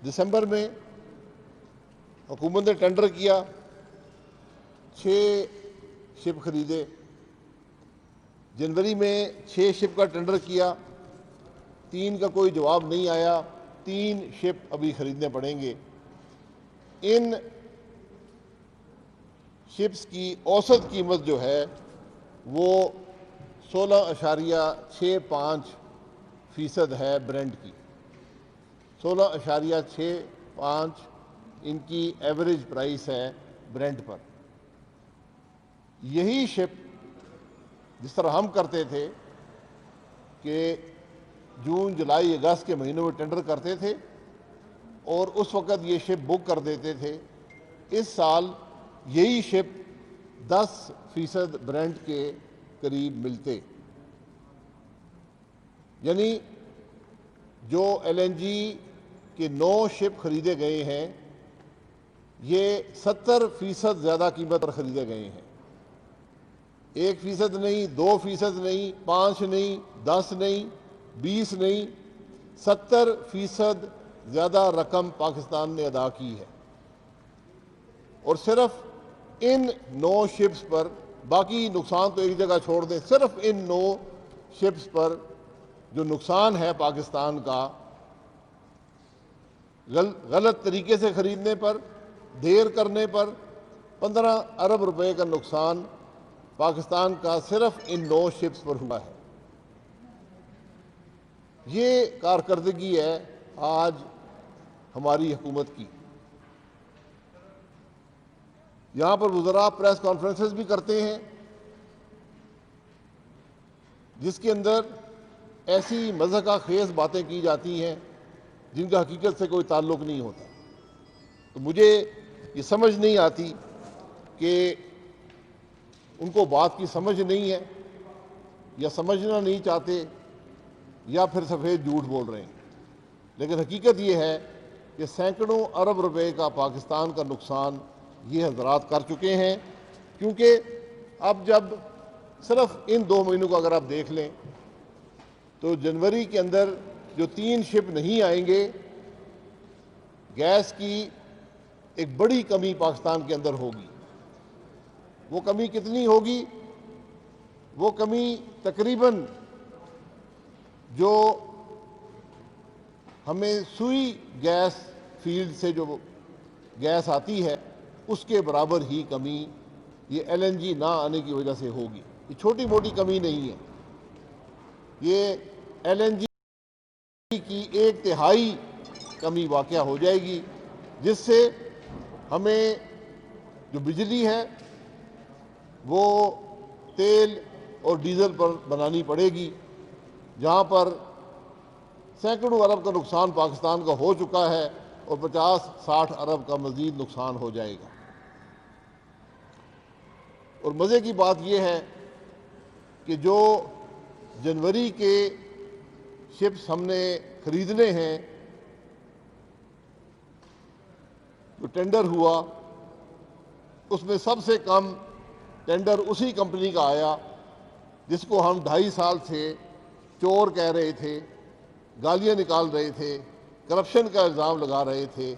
دسمبر میں حکومت نے ٹینڈر کیا، 6 شپ خریدے۔ جنوری میں 6 شپ کا ٹینڈر کیا، 3 کا کوئی جواب نہیں آیا، 3 شپ ابھی خریدنے پڑیں گے۔ ان شپس کی اوسط قیمت جو ہے وہ 16.65% ہے برنٹ کی، 16.65 ان کی ایوریج پرائس ہے برنٹ پر۔ یہی شپ جس طرح ہم کرتے تھے کہ جون جولائی اگست کے مہینوں میں ٹینڈر کرتے تھے اور اس وقت یہ شپ بک کر دیتے تھے، اس سال یہی شپ 10% برنٹ کے قریب ملتے، یعنی جو ایل این جی کے 9 شپ خریدے گئے ہیں یہ 70% زیادہ قیمت پر خریدے گئے ہیں۔ 1% نہیں، 2% نہیں، 5 نہیں، 10 نہیں، 20 نہیں، 70% زیادہ رقم پاکستان نے ادا کی ہے۔ اور صرف ان 9 شپس پر، باقی نقصان تو ایک جگہ چھوڑ دیں، صرف ان 9 شپس پر جو نقصان ہے پاکستان کا، غلط طریقے سے خریدنے پر، دیر کرنے پر 15 ارب روپے کا نقصان پاکستان کا صرف ان 9 شپس پر ہوا ہے۔ یہ کارکردگی ہے آج ہماری حکومت کی۔ یہاں پر وزراء پریس کانفرنسز بھی کرتے ہیں جس کے اندر ایسی مضحکہ خیز باتیں کی جاتی ہیں جن کا حقیقت سے کوئی تعلق نہیں ہوتا۔ تو مجھے یہ سمجھ نہیں آتی کہ ان کو بات کی سمجھ نہیں ہے یا سمجھنا نہیں چاہتے یا پھر سفید جھوٹ بول رہے ہیں، لیکن حقیقت یہ ہے کہ سینکڑوں ارب روپے کا پاکستان کا نقصان یہ حضرات کر چکے ہیں۔ کیونکہ اب جب صرف ان 2 مہینوں کو اگر آپ دیکھ لیں تو جنوری کے اندر جو 3 شپ نہیں آئیں گے، گیس کی ایک بڑی کمی پاکستان کے اندر ہوگی۔ وہ کمی کتنی ہوگی؟ وہ کمی تقریباً جو ہمیں سوئی گیس فیلڈ سے جو گیس آتی ہے اس کے برابر ہی کمی یہ ایل این جی نہ آنے کی وجہ سے ہوگی۔ یہ چھوٹی موٹی کمی نہیں ہے، یہ ایل این جی کی 1/3 کمی واقع ہو جائے گی، جس سے ہمیں جو بجلی ہے وہ تیل اور ڈیزل پر بنانی پڑے گی، جہاں پر سینکڑوں ارب کا نقصان پاکستان کا ہو چکا ہے اور 50-60 ارب کا مزید نقصان ہو جائے گا۔ اور مزے کی بات یہ ہے کہ جو جنوری کے شپس ہم نے خریدنے ہیں، جو ٹینڈر ہوا اس میں سب سے کم ٹینڈر اسی کمپنی کا آیا جس کو ہم 2.5 سال سے چور کہہ رہے تھے، گالیاں نکال رہے تھے، کرپشن کا الزام لگا رہے تھے۔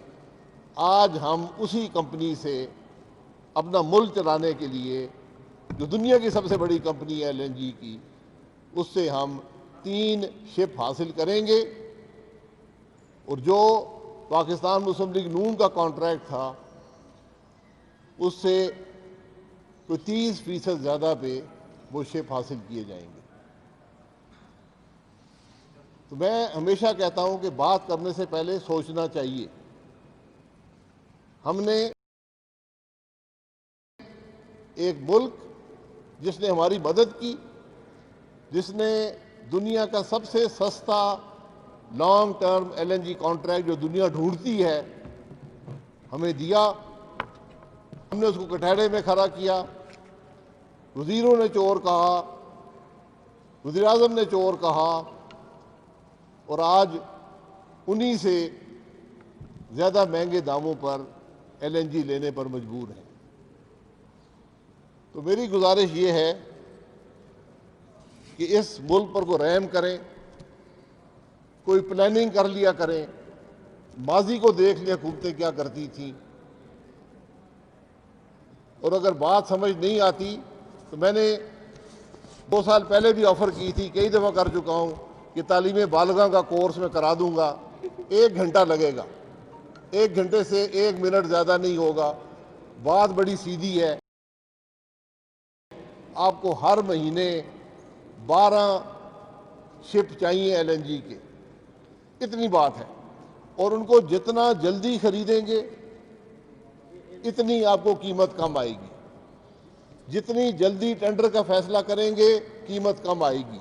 آج ہم اسی کمپنی سے اپنا ملک چلانے کے لیے، جو دنیا کی سب سے بڑی کمپنی ہے ایل این جی کی، اس سے ہم 3 شپ حاصل کریں گے، اور جو پاکستان مسلم لیگ نون کا کانٹریکٹ تھا اس سے کوئی 30% زیادہ پہ وہ شپ حاصل کیے جائیں گے۔ تو میں ہمیشہ کہتا ہوں کہ بات کرنے سے پہلے سوچنا چاہیے۔ ہم نے ایک ملک جس نے ہماری مدد کی، جس نے دنیا کا سب سے سستا long term L N G contract جو دنیا ڈھونڈتی ہے ہمیں دیا، ہم نے اس کو کٹہرے میں کھڑا کیا، وزیروں نے چور کہا، وزیر اعظم نے چور کہا، اور آج انہی سے زیادہ مہنگے داموں پر ایل این جی لینے پر مجبور ہیں۔ تو میری گزارش یہ ہے کہ اس ملک پر کو رحم کریں، کوئی پلاننگ کر لیا کریں، ماضی کو دیکھ لیں حکومتیں کیا کرتی تھیں، اور اگر بات سمجھ نہیں آتی تو میں نے 2 سال پہلے بھی آفر کی تھی، کئی دفعہ کر چکا ہوں کہ تعلیم بالغاں کا کورس میں کرا دوں گا، 1 گھنٹہ لگے گا، 1 گھنٹے سے 1 منٹ زیادہ نہیں ہوگا، بات بڑی سیدھی ہے، آپ کو ہر مہینے 12 شپ چاہیے LNG کے، اتنی بات ہے، اور ان کو جتنا جلدی خریدیں گے اتنی آپ کو قیمت کم آئے گی، جتنی جلدی ٹینڈر کا فیصلہ کریں گے قیمت کم آئے گی۔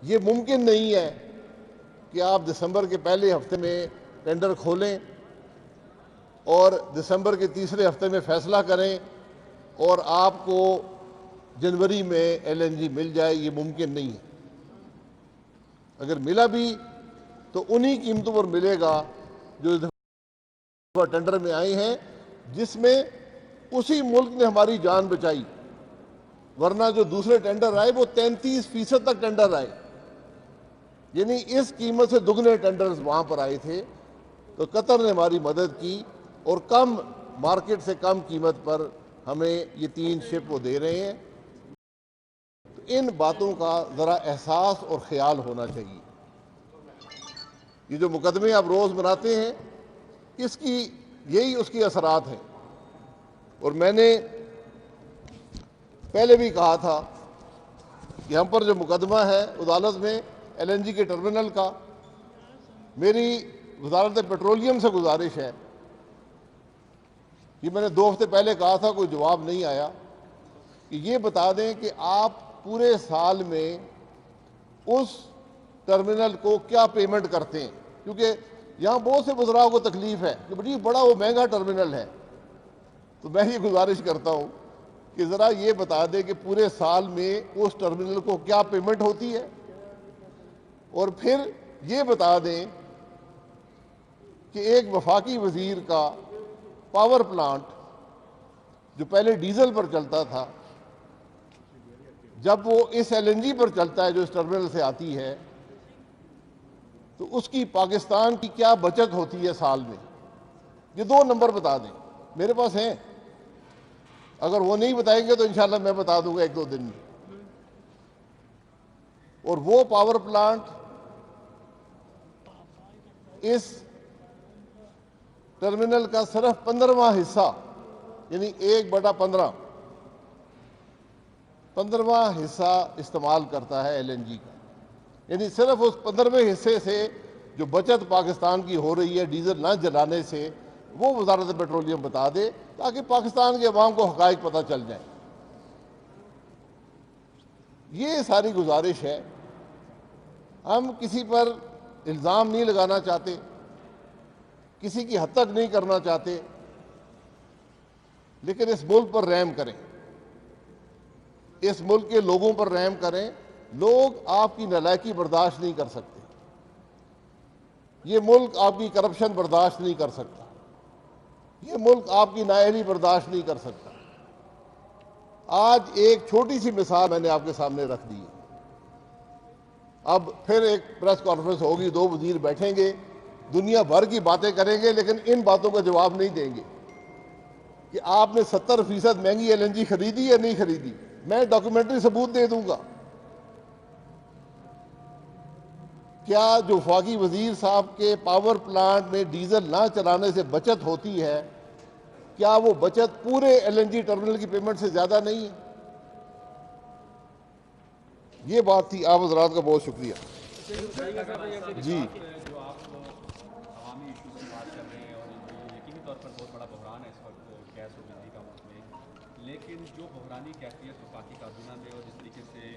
یہ ممکن نہیں ہے کہ آپ دسمبر کے پہلے ہفتے میں ٹینڈر کھولیں اور دسمبر کے تیسرے ہفتے میں فیصلہ کریں اور آپ کو جنوری میں LNG مل جائے، یہ ممکن نہیں ہے۔ اگر ملا بھی تو انہی قیمتوں پر ملے گا جو اس دفعہ ٹینڈر میں آئے ہیں، جس میں اسی ملک نے ہماری جان بچائی، ورنہ جو دوسرے ٹینڈر آئے وہ 33% تک ٹینڈر آئے، یعنی اس قیمت سے دگنے ٹینڈرز وہاں پر آئے تھے، تو قطر نے ہماری مدد کی اور کم مارکیٹ سے کم قیمت پر ہمیں یہ 3 شپ وہ دے رہے ہیں۔ تو ان باتوں کا ذرا احساس اور خیال ہونا چاہیے۔ یہ جو مقدمے آپ روز مناتے ہیں، یہی اس کی اثرات ہیں، اور میں نے پہلے بھی کہا تھا کہ ہم پر جو مقدمہ ہے عدالت میں LNG کے ٹرمینل کا، میری وزارت پیٹرولیم سے گزارش ہے، یہ میں نے 2 ہفتے پہلے کہا تھا، کوئی جواب نہیں آیا، کہ یہ بتا دیں کہ آپ پورے سال میں اس ٹرمینل کو کیا پیمنٹ کرتے ہیں، کیونکہ یہاں بہت سے وزراء کو تکلیف ہے کہ بڑا وہ مہنگا ٹرمینل ہے۔ تو میں یہ گزارش کرتا ہوں کہ ذرا یہ بتا دیں کہ پورے سال میں اس ٹرمینل کو کیا پیمنٹ ہوتی ہے، اور پھر یہ بتا دیں کہ ایک وفاقی وزیر کا پاور پلانٹ جو پہلے ڈیزل پر چلتا تھا، جب وہ اس LNG پر چلتا ہے جو اس ٹرمینل سے آتی ہے، تو اس کی پاکستان کی کیا بچت ہوتی ہے سال میں، یہ 2 نمبر بتا دیں، میرے پاس ہیں، اگر وہ نہیں بتائیں گے تو انشاءاللہ میں بتا دوں گا 1-2 دن میں۔ اور وہ پاور پلانٹ اس ٹرمینل کا صرف 15واں حصہ، یعنی 1/15 15واں حصہ استعمال کرتا ہے LNG کا، یعنی صرف اس 15ویں حصے سے جو بچت پاکستان کی ہو رہی ہے ڈیزل نہ جلانے سے، وہ وزارت پیٹرولیم بتا دے تاکہ پاکستان کے عوام کو حقائق پتہ چل جائیں۔ یہ ساری گزارش ہے، ہم کسی پر الزام نہیں لگانا چاہتے، کسی کی حد تک نہیں کرنا چاہتے، لیکن اس ملک پر رحم کریں، اس ملک کے لوگوں پر رحم کریں۔ لوگ آپ کی نالائکی برداشت نہیں کر سکتے، یہ ملک آپ کی کرپشن برداشت نہیں کر سکتا، یہ ملک آپ کی نااہلی برداشت نہیں کر سکتا۔ آج ایک چھوٹی سی مثال میں نے آپ کے سامنے رکھ دی ہے، اب پھر ایک پریس کانفرنس ہوگی، 2 وزیر بیٹھیں گے، دنیا بھر کی باتیں کریں گے، لیکن ان باتوں کا جواب نہیں دیں گے کہ آپ نے 70% مہنگی LNG خریدی یا نہیں خریدی۔ میں ڈاکیومنٹری ثبوت دے دوں گا۔ کیا جو وفاقی وزیر صاحب کے پاور پلانٹ میں ڈیزل نہ چلانے سے بچت ہوتی ہے، کیا وہ بچت پورے LNG ٹرمینل کی پیمنٹ سے زیادہ نہیں ہے؟ یہ بات تھی۔ آپ حضرات کا بہت شکریہ۔ جی جو آپ عوامی ایشوز کی بات کر رہے ہیں، اور جو یقینی طور پر بہت بڑا بحران ہے اس وقت گیس اور بجلی کا ملک میں، لیکن جو بحرانی کیفیت وفاقی کابینہ میں اور جس طریقے سے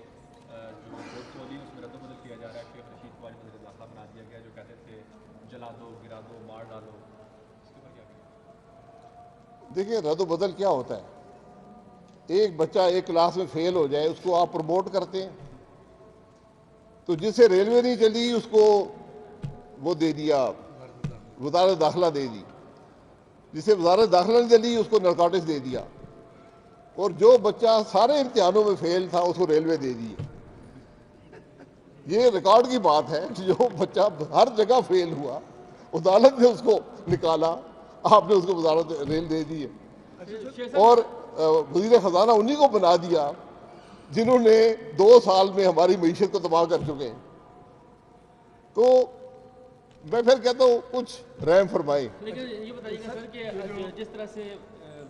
جو پورٹفولیو اس میں رد و بدل کیا جا رہا ہے، شیخ رشید کو آج وزیر داخلہ بنا دیا گیا، جو کہتے تھے جلا دو، گرا دو، مار ڈالو، اس کے اوپر کیا کہیں؟ دیکھیں، رد و بدل کیا ہوتا ہے؟ ایک بچہ ایک کلاس میں فیل ہو جائے، اس کو آپ پروموٹ کرتے ہیں، تو جسے ریلوے نہیں چلی اس کو وہ دے دیا، وزارت داخلہ دے دی، جسے وزارت داخلہ نہیں چلی اس کو نارکوٹکس دے دیا، اور جو بچہ سارے امتحانوں میں فیل تھا اس کو ریلوے دے دی۔ یہ ریکارڈ کی بات ہے، جو بچہ ہر جگہ فیل ہوا عدالت نے اس کو نکالا, آپ نے اس کو وزارت ریل دے دی ہے, اور وزیر خزانہ انہی کو بنا دیا جنہوں نے 2 سال میں ہماری معیشت کو تباہ کر چکے ہیں. تو میں پھر کہتا ہوں کچھ رحم فرمائے. لیکن یہ بتائیے گا سر کہ جس طرح سے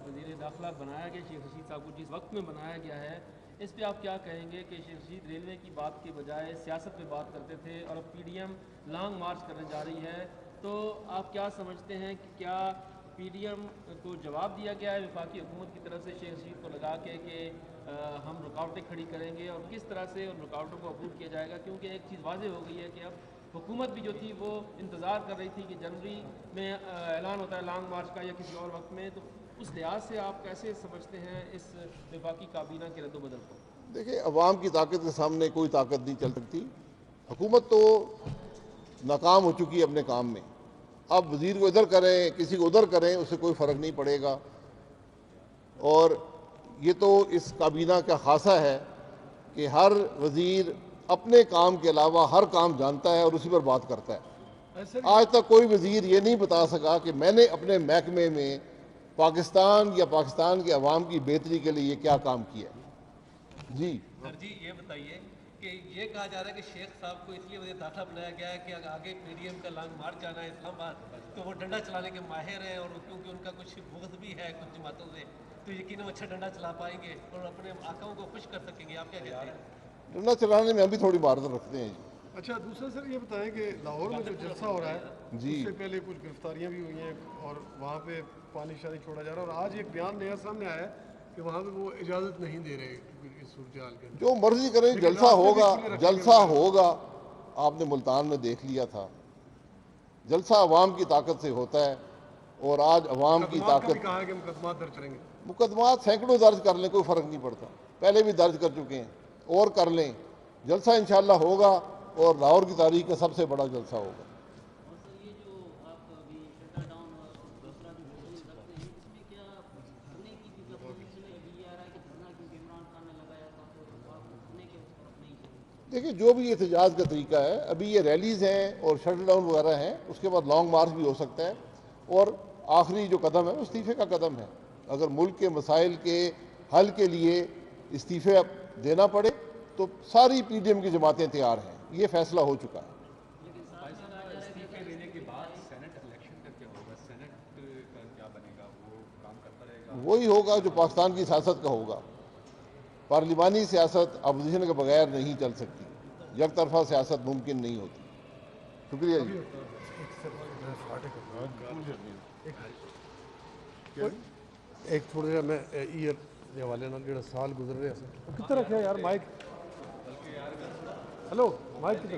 وزیر داخلہ بنایا گیا شیخ رشید صاحب کو, جس وقت میں بنایا گیا ہے, اس پہ آپ کیا کہیں گے کہ شیخ رشید ریلوے کی بات کے بجائے سیاست پہ بات کرتے تھے اور اب P D M long march کرنے جا رہی ہے, تو آپ کیا سمجھتے ہیں کہ کیا پی ڈی ایم کو جواب دیا گیا ہے وفاقی حکومت کی طرف سے شیخ رشید کو لگا کے کہ ہم رکاوٹیں کھڑی کریں گے, اور کس طرح سے ان رکاوٹوں کو عبور کیا جائے گا؟ کیونکہ ایک چیز واضح ہو گئی ہے کہ اب حکومت بھی جو تھی وہ انتظار کر رہی تھی کہ جنوری میں اعلان ہوتا ہے لانگ مارچ کا یا کسی اور وقت میں, تو اس لحاظ سے آپ کیسے سمجھتے ہیں اس وفاقی کابینہ کے رد و بدل کو؟ دیکھیں, عوام کی طاقت کے سامنے کوئی طاقت نہیں چل سکتی. حکومت تو ناکام ہو چکی ہے اپنے کام میں. اب وزیر کو ادھر کریں کسی کو ادھر کریں اس سے کوئی فرق نہیں پڑے گا. اور یہ تو اس کابینہ کا خاصہ ہے کہ ہر وزیر اپنے کام کے علاوہ ہر کام جانتا ہے اور اسی پر بات کرتا ہے. آج تک کوئی وزیر یہ نہیں بتا سکا کہ میں نے اپنے محکمے میں پاکستان یا پاکستان کے عوام کی بہتری کے لیے یہ کیا کام کیا ہے. جی سر جی یہ بتائیے کہ یہ کہا جا رہا ہے کہ شیخ صاحب کو اس لیے وزیر داخلہ بنایا گیا ہے کہ آگے پی ڈی ایم کا لانگ مارچ جانا ہے اسلام آباد, تو وہ ڈنڈا چلانے کے ماہر ہیں, اور کیونکہ ان کا کچھ بغض بھی ہے کچھ جماعتوں سے, تو یقیناً اچھا ڈنڈا چلا پائیں گے اور اپنے آقاؤں کو خوش کر سکیں گے. آپ کیا کہتے ہیں؟ ڈنڈا چلانے میں ہم بھی تھوڑی مہارت رکھتے ہیں. جی اچھا, دوسرا سر یہ بتائیں کہ لاہور میں جو جلسہ ہو رہا ہے جی اس سے پہلے کچھ گرفتاریاں بھی ہوئی ہیں اور وہاں پہ پانی شانی چھوڑا جا رہا ہے, اور آج ایک بیان نیا سامنے آیا ہے کہ وہاں پہ وہ اجازت نہیں دے رہے اس صورتحال کے اندر. جو مرضی کریں, جلسہ ہوگا, جلسہ ہوگا. آپ نے ملتان میں دیکھ لیا تھا, جلسہ عوام کی طاقت سے ہوتا ہے, اور آج عوام کی مقدمات کا بھی طاقت. کہا ہے کہ مقدمات درج کریں گے. مقدمات سینکڑوں درج کر لیں, کوئی فرق نہیں پڑتا, پہلے بھی درج کر چکے ہیں اور کر لیں. جلسہ انشاءاللہ ہوگا اور لاہور کی تاریخ کا سب سے بڑا جلسہ ہوگا. اور سر یہ جو آپ ابھی شٹر ڈاؤن اور دوسرا جو موضوع رکھ رہے ہیں, اس میں کیا دھرنے کی بھی اپوزیشن میں ابھی یہ آ رہا ہے کہ دھرنا کیونکہ عمران خان نے لگایا تھا تو آپ دھرنے کے اس طرف نہیں چلے؟ دیکھیں, جو بھی احتجاج کا طریقہ ہے, ابھی یہ ریلیز ہیں اور شٹل ڈاؤن وغیرہ ہیں, اس کے بعد لانگ مارچ بھی ہو سکتا ہے, اور آخری جو قدم ہے وہ استعفے کا قدم ہے. اگر ملک کے مسائل کے حل کے لیے استعفے دینا پڑے تو ساری پی ڈی ایم کی جماعتیں تیار ہیں, یہ فیصلہ ہو چکا ہے. لیکن بھائی ساتھ صاحب استعفے دینے کے بعد سینٹ الیکشن کا کیا ہوگا؟ سینٹ کا کیا بنے گا؟ وہ کام کرتا رہے گا؟ وہی ہوگا جو پاکستان کی سیاست کا ہوگا. پارلیمانی سیاست اپوزیشن کے بغیر نہیں چل سکتی, یک طرفہ سیاست ممکن نہیں ہوتی. شکریہ جی. ایک تھوڑا سا میں ایئر کے حوالے نال جڑا سال گزر رہا ہے کتنے رکھا یار مائک, ہلو مائک کتنے